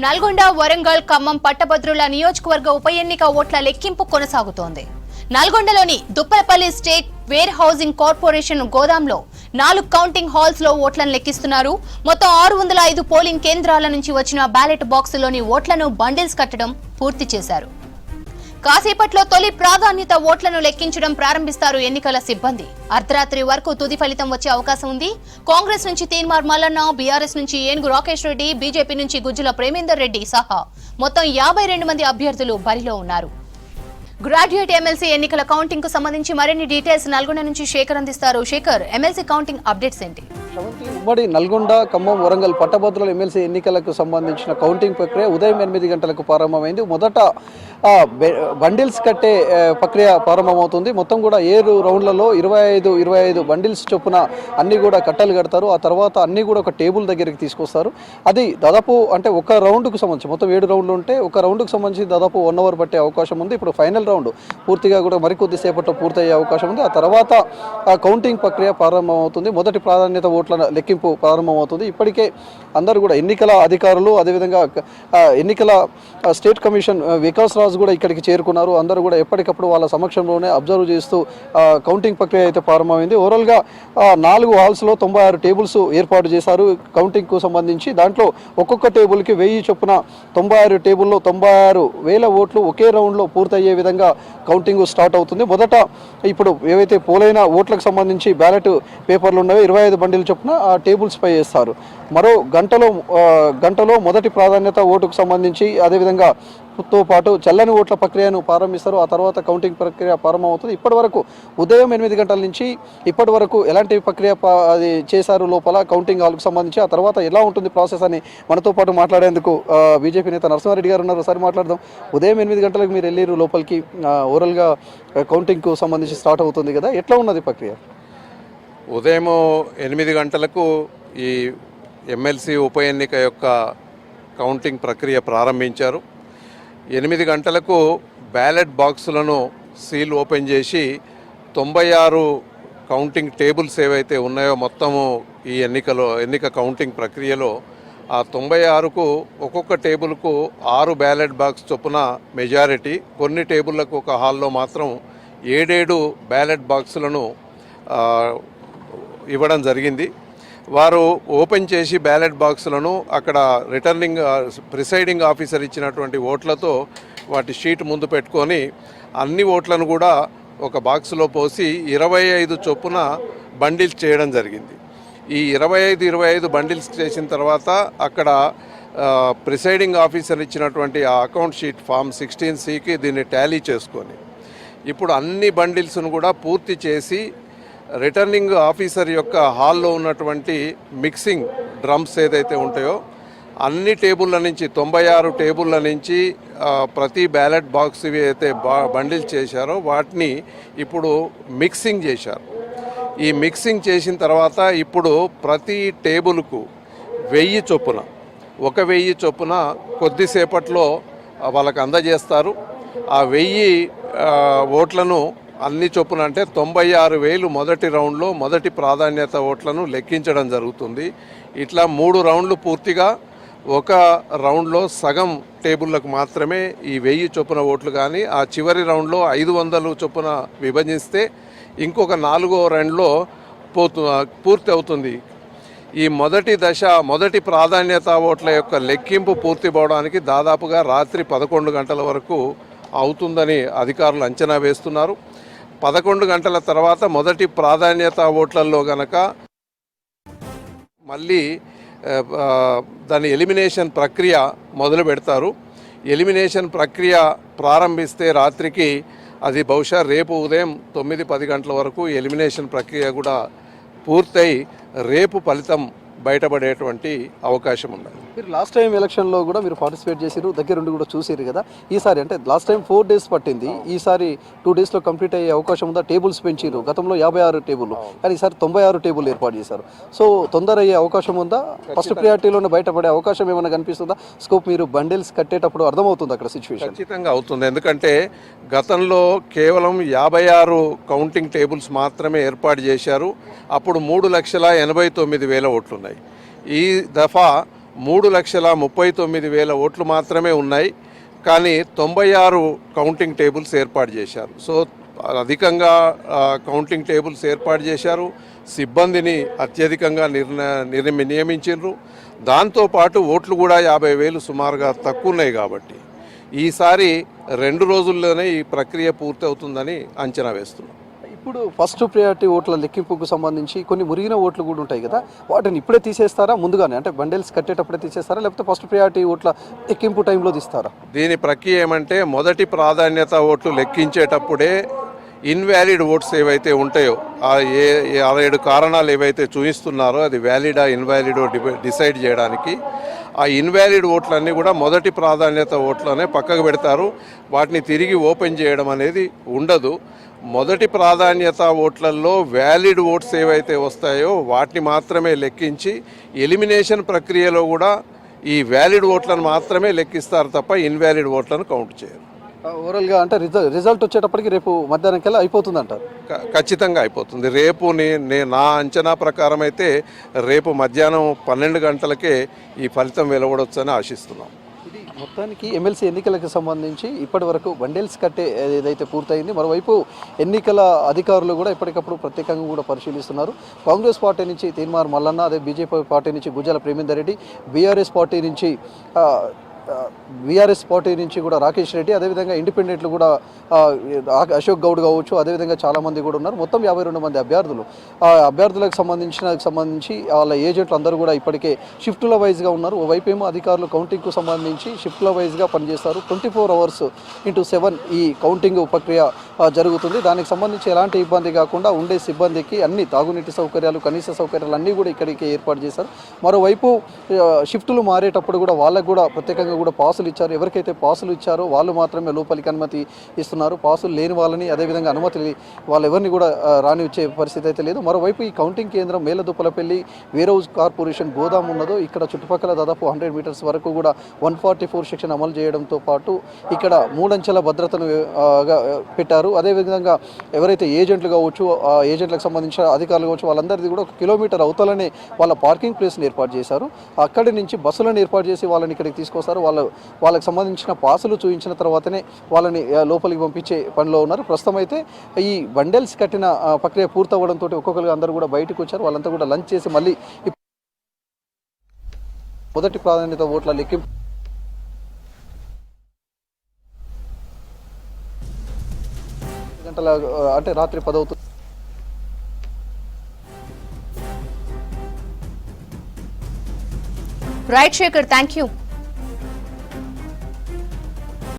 నల్గొండ, వరంగల్, ఖమ్మం పట్టభద్రుల నియోజకవర్గ ఉప ఎన్నిక ఓట్ల లెక్కింపు కొనసాగుతోంది. నల్గొండలోని దుప్పలపల్లి స్టేట్ వేర్ హౌసింగ్ కార్పొరేషన్ గోదాంలో 4 కౌంటింగ్ హాల్స్ లో ఓట్లను లెక్కిస్తున్నారు. మొత్తం 605 పోలింగ్ కేంద్రాల నుంచి వచ్చిన బ్యాలెట్ బాక్సులోని ఓట్లను బండిల్స్ కట్టడం పూర్తి చేశారు. కాసేపట్లో తొలి ప్రాధాన్యత ఓట్లను లెక్కించడం ప్రారంభిస్తారు ఎన్నికల సిబ్బంది. అర్ధరాత్రి వరకు తుది ఫలితం వచ్చే అవకాశం ఉంది. కాంగ్రెస్ నుంచి తీన్మార్ మల్లన్న, బీఆర్ఎస్ నుంచి ఏనుగు రాకేష్ రెడ్డి, బీజేపీ నుంచి గుజ్జుల ప్రేమేందర్ రెడ్డి సహా మొత్తం 52 మంది అభ్యర్థులు బరిలో ఉన్నారు. గ్రాడ్యుయేట్ ఎమ్మెల్సీ ఎన్నికల కౌంటింగ్ కు సంబంధించి మరిన్ని డీటెయిల్స్ నల్గొండ నుంచి శేఖర్ అందిస్తారు. శేఖర్, ఎమ్మెల్సీ కౌంటింగ్ అప్డేట్స్ ఏంటి? ఉమ్మడి నల్గొండ, ఖమ్మం, వరంగల్ పట్టభద్రుల ఎమ్మెల్సీ ఎన్నికలకు సంబంధించిన కౌంటింగ్ ప్రక్రియ ఉదయం 8 గంటలకు ప్రారంభమైంది. మొదట బండిల్స్ కట్టే ప్రక్రియ ప్రారంభమవుతుంది. మొత్తం కూడా 7 రౌండ్లలో 25 బండిల్స్ చొప్పున అన్నీ కూడా కట్టలు కడతారు. ఆ తర్వాత అన్నీ కూడా ఒక టేబుల్ దగ్గరికి తీసుకొస్తారు. అది దాదాపు అంటే ఒక రౌండ్కు సంబంధించి మొత్తం 7 రౌండ్లు ఉంటే ఒక రౌండ్కు సంబంధించి దాదాపు 1 అవర్ పట్టే అవకాశం ఉంది. ఇప్పుడు ఫైనల్ రౌండ్ పూర్తిగా కూడా మరికొద్దిసేపట్లో పూర్తయ్యే అవకాశం ఉంది. ఆ తర్వాత కౌంటింగ్ ప్రక్రియ ప్రారంభమవుతుంది. మొదటి ప్రాధాన్యత ఓట్ల లెక్కింపు ప్రారంభమవుతుంది. ఇప్పటికే అందరూ కూడా ఎన్నికల అధికారులు, అదేవిధంగా ఎన్నికల స్టేట్ కమిషన్ వికాస్ రాజు కూడా ఇక్కడికి చేరుకున్నారు. అందరూ కూడా ఎప్పటికప్పుడు వాళ్ళ సమక్షంలోనే అబ్జర్వ్ చేస్తూ కౌంటింగ్ ప్రక్రియ అయితే ప్రారంభమైంది. ఓవరాల్గా 4 హాల్స్లో 96 టేబుల్స్ ఏర్పాటు చేశారు కౌంటింగ్కు సంబంధించి. దాంట్లో ఒక్కొక్క టేబుల్కి 1000 చొప్పున 96 టేబుల్లో 96,000 ఓట్లు ఒకే రౌండ్లో పూర్తయ్యే విధంగా కౌంటింగ్ స్టార్ట్ అవుతుంది. మొదట ఇప్పుడు ఏవైతే పోలైన ఓట్లకు సంబంధించి బ్యాలెట్ పేపర్లు ఉన్నాయో 25 బండిలు చొప్పున ఆ టేబుల్స్ పై వేస్తారు. మరో గంటలో మొదటి ప్రాధాన్యత ఓటుకు సంబంధించి అదేవిధంగా తో పాటు చల్లని ఓట్ల ప్రక్రియను ప్రారంభిస్తారు. ఆ తర్వాత కౌంటింగ్ ప్రక్రియ ప్రారంభమవుతుంది. ఇప్పటి వరకు ఉదయం 8 గంటల నుంచి ఇప్పటి వరకు ఎలాంటి ప్రక్రియ అది చేశారు లోపల కౌంటింగ్ హాల్కు సంబంధించి, ఆ తర్వాత ఎలా ఉంటుంది ప్రాసెస్ అని మనతో పాటు మాట్లాడేందుకు బీజేపీ నేత నరసింహారెడ్డి గారు ఉన్నారు. ఒకసారి మాట్లాడదాం. ఉదయం 8 గంటలకు మీరు వెళ్ళారు లోపలికి, ఓవరాల్గా కౌంటింగ్కు సంబంధించి స్టార్ట్ అవుతుంది కదా, ఎట్లా ఉన్నది ప్రక్రియ? ఉదయం 8 గంటలకు ఈ ఎమ్మెల్సీ ఉప ఎన్నిక యొక్క కౌంటింగ్ ప్రక్రియ ప్రారంభించారు. 8 గంటలకు బ్యాలెట్ బాక్సులను సీల్ ఓపెన్ చేసి 96 కౌంటింగ్ టేబుల్స్ ఏవైతే ఉన్నాయో మొత్తము ఈ ఎన్నిక కౌంటింగ్ ప్రక్రియలో ఆ 96కు ఒక్కొక్క టేబుల్కు 6 బ్యాలెట్ బాక్స్ చొప్పున మెజారిటీ, కొన్ని టేబుళ్లకు ఒక హాల్లో మాత్రం 7 బ్యాలెట్ బాక్సులను ఇవ్వడం జరిగింది. వారు ఓపెన్ చేసి బ్యాలెట్ బాక్సులను అక్కడ ప్రిసైడింగ్ ఆఫీసర్ ఇచ్చినటువంటి ఓట్లతో వాటి షీట్ ముందు పెట్టుకొని అన్ని ఓట్లను కూడా ఒక బాక్సులో పోసి 25 చొప్పున బండిల్స్ చేయడం జరిగింది. ఈ 25 బండిల్స్ చేసిన తర్వాత అక్కడ ప్రిసైడింగ్ ఆఫీసర్ ఇచ్చినటువంటి ఆ అకౌంట్ షీట్ ఫామ్ 16Cకి దీన్ని టాలీ చేసుకొని ఇప్పుడు అన్ని బండిల్స్ను కూడా పూర్తి చేసి రిటర్నింగ్ ఆఫీసర్ యొక్క హాల్లో ఉన్నటువంటి మిక్సింగ్ డ్రమ్స్ ఏదైతే ఉంటాయో అన్ని టేబుల్ల నుంచి 96 టేబుల్ల నుంచి ప్రతి బ్యాలెట్ బాక్స్ అయితే బండిల్ చేశారో వాటిని ఇప్పుడు మిక్సింగ్ చేశారు. ఈ మిక్సింగ్ చేసిన తర్వాత ఇప్పుడు ప్రతి టేబుల్కు 1000 చొప్పున 1000 చొప్పున కొద్దిసేపట్లో వాళ్ళకు అందజేస్తారు. ఆ 1000 ఓట్లను అన్ని చొప్పున అంటే 96,000 మొదటి రౌండ్లో మొదటి ప్రాధాన్యత ఓట్లను లెక్కించడం జరుగుతుంది. ఇట్లా 3 రౌండ్లు పూర్తిగా ఒక రౌండ్లో సగం టేబుళ్లకు మాత్రమే ఈ 1000 చొప్పున ఓట్లు కానీ ఆ చివరి రౌండ్లో 500 చొప్పున విభజిస్తే ఇంకొక 4వ రౌండ్లో పూర్తి అవుతుంది. ఈ మొదటి దశ మొదటి ప్రాధాన్యత ఓట్ల యొక్క లెక్కింపు పూర్తి పోవడానికి దాదాపుగా రాత్రి 11 గంటల వరకు అవుతుందని అధికారులు అంచనా వేస్తున్నారు. 11 గంటల తర్వాత మొదటి ప్రాధాన్యత ఓట్లలో గనక మళ్ళీ దాని ఎలిమినేషన్ ప్రక్రియ మొదలు పెడతారు. ఎలిమినేషన్ ప్రక్రియ ప్రారంభిస్తే రాత్రికి అది బహుశా రేపు ఉదయం 9-10 గంటల వరకు ఎలిమినేషన్ ప్రక్రియ కూడా పూర్తయి రేపు ఫలితం బయటపడేటువంటి అవకాశం ఉన్నది. మీరు లాస్ట్ టైం ఎలక్షన్లో కూడా మీరు పార్టిసిపేట్ చేసారు, దగ్గరుండి కూడా చూసారు కదా. ఈసారి అంటే లాస్ట్ టైం 4 డేస్ పట్టింది, ఈసారి 2 డేస్లో కంప్లీట్ అయ్యే అవకాశం ఉందా? టేబుల్స్ పెంచారు, గతంలో 56 టేబుల్ కానీ ఈసారి 96 టేబుల్ ఏర్పాటు చేశారు. సో తొందర అయ్యే అవకాశం ఉందా? ఫస్ట్ ప్రియారిటీలోనే బయటపడే అవకాశం ఏమైనా కనిపిస్తుందా? స్కోప్ మీరు బండిల్స్ కట్టేటప్పుడు అర్థమవుతుంది అక్కడ సిచ్యువేషన్? ఖచ్చితంగా అవుతుంది. ఎందుకంటే గతంలో కేవలం 56 కౌంటింగ్ టేబుల్స్ మాత్రమే ఏర్పాటు చేశారు. అప్పుడు 3,89,000 ఓట్లున్నాయి. ఈ దఫా 3,39,000 ఓట్లు మాత్రమే ఉన్నాయి. కానీ 96 కౌంటింగ్ టేబుల్స్ ఏర్పాటు చేశారు. సో అధికంగా కౌంటింగ్ టేబుల్స్ ఏర్పాటు చేశారు. సిబ్బందిని అత్యధికంగా నియమించారు. దాంతోపాటు ఓట్లు కూడా 50,000 సుమారుగా తక్కువ ఉన్నాయి. కాబట్టి ఈసారి 2 రోజుల్లోనే ఈ ప్రక్రియ పూర్తవుతుందని అంచనా వేస్తున్నాం. ఇప్పుడు ఫస్ట్ ప్రయారిటీ ఓట్ల లెక్కింపుకు సంబంధించి కొన్ని మురిగిన ఓట్లు కూడా ఉంటాయి కదా, వాటిని ఇప్పుడే తీసేస్తారా, ముందుగానే అంటే బండిల్స్ కట్టేటప్పుడే తీసేస్తారా, లేకపోతే ఫస్ట్ ప్రయారిటీ ఓట్ల లెక్కింపు టైంలో తీస్తారా? దీని ప్రక్రియ ఏమంటే మొదటి ప్రాధాన్యత ఓట్లు లెక్కించేటప్పుడే ఇన్వాలిడ్ ఓట్స్ ఏవైతే ఉంటాయో ఆ 6-7 కారణాలు ఏవైతే చూపిస్తున్నారో అది వ్యాలిడా ఇన్వాలిడో డిసైడ్ చేయడానికి ఆ ఇన్వాలిడ్ ఓట్లన్నీ కూడా మొదటి ప్రాధాన్యత ఓట్లనే పక్కకు పెడతారు. వాటిని తిరిగి ఓపెన్ చేయడం అనేది ఉండదు. మొదటి ప్రాధాన్యత ఓట్లలో వ్యాలిడ్ ఓట్స్ ఏవైతే వస్తాయో వాటిని మాత్రమే లెక్కించి ఎలిమినేషన్ ప్రక్రియలో కూడా ఈ వ్యాలిడ్ ఓట్లను మాత్రమే లెక్కిస్తారు తప్ప ఇన్వాలిడ్ ఓట్లను కౌంట్ చేయరు. ఓవరాల్గా అంటే రిజల్ట్ వచ్చేటప్పటికి రేపు మధ్యాహ్నం కల్లా అయిపోతుంది అంటారు? ఖచ్చితంగా అయిపోతుంది. రేపు నా అంచనా ప్రకారం అయితే రేపు మధ్యాహ్నం 12 గంటలకే ఈ ఫలితం వెలువడొచ్చని ఆశిస్తున్నాం. ఇది మొత్తానికి ఎమ్మెల్సీ ఎన్నికలకు సంబంధించి ఇప్పటి వరకు బండిల్స్ కట్టే ఏదైతే పూర్తయింది, మరోవైపు ఎన్నికల అధికారులు కూడా ఎప్పటికప్పుడు ప్రత్యేకంగా కూడా పరిశీలిస్తున్నారు. కాంగ్రెస్ పార్టీ నుంచి తీన్మార్ మల్లన్న, అదే బీజేపీ పార్టీ నుంచి గుజ్జల ప్రేమేందర్ రెడ్డి, బీఆర్ఎస్ పార్టీ నుంచి కూడా రాకేష్ రెడ్డి, అదేవిధంగా ఇండిపెండెంట్లు కూడా అశోక్ గౌడ్ కావచ్చు, అదేవిధంగా చాలామంది కూడా ఉన్నారు. మొత్తం 52 మంది అభ్యర్థులు. ఆ అభ్యర్థులకు సంబంధించి వాళ్ళ ఏజెంట్లు అందరూ కూడా ఇప్పటికే షిఫ్టుల వైజ్గా ఉన్నారు. ఓవైపు ఏమో అధికారులు కౌంటింగ్కు సంబంధించి షిఫ్టుల వైజ్గా పనిచేస్తారు. 24 hours into 7 ఈ కౌంటింగ్ ప్రక్రియ జరుగుతుంది. దానికి సంబంధించి ఎలాంటి ఇబ్బంది కాకుండా ఉండే సిబ్బందికి అన్ని తాగునీటి సౌకర్యాలు, కనీస సౌకర్యాలు అన్నీ కూడా ఇక్కడికి ఏర్పాటు చేశారు. మరోవైపు షిఫ్టులు మారేటప్పుడు కూడా వాళ్ళకు కూడా ప్రత్యేకంగా కూడా పాసులు ఇచ్చారు. ఎవరికైతే పాసులు ఇచ్చారో వాళ్ళు మాత్రమే లోపలికి అనుమతి ఇస్తున్నారు. పాసులు లేని వాళ్ళని, అదేవిధంగా అనుమతి వాళ్ళు ఎవరిని కూడా రానిచ్చే పరిస్థితి అయితే లేదు. మరోవైపు ఈ కౌంటింగ్ కేంద్రం మేలదుప్పలపల్లి వేర్ హౌస్ కార్పొరేషన్ గోదాం ఉన్నదో ఇక్కడ చుట్టుపక్కల దాదాపు 100 meters వరకు కూడా 144 సెక్షన్ అమలు చేయడంతో పాటు ఇక్కడ 3 అంచెల భద్రతను పెట్టారు. అదేవిధంగా ఎవరైతే ఏజెంట్లు కావచ్చు, ఆ ఏజెంట్లకు సంబంధించిన అధికారులు కావచ్చు, వాళ్ళందరిది కూడా 1 కిలోమీటర్ అవతలనే వాళ్ళ పార్కింగ్ ప్లేస్ని ఏర్పాటు చేశారు. అక్కడి నుంచి బస్సులను ఏర్పాటు చేసి వాళ్ళని ఇక్కడికి తీసుకొస్తారు. వాళ్ళకి సంబంధించిన పాసులు చూపించిన తర్వాతనే వాళ్ళని లోపలికి పంపించే పనిలో ఉన్నారు. ప్రస్తుతం అయితే ఈ బండెల్స్ కట్టిన ప్రక్రియ పూర్తవడంతో ఒక్కొక్కరుగా అందరూ కూడా బయటకు వచ్చారు. వాళ్ళంతా కూడా లంచ్ చేసి మళ్ళీ మొదటి ప్రాధాన్యత ఓట్ల లెక్కింపు గంటల అంటే రాత్రి 10 అవుతుంది. Right Shekhar, thank you.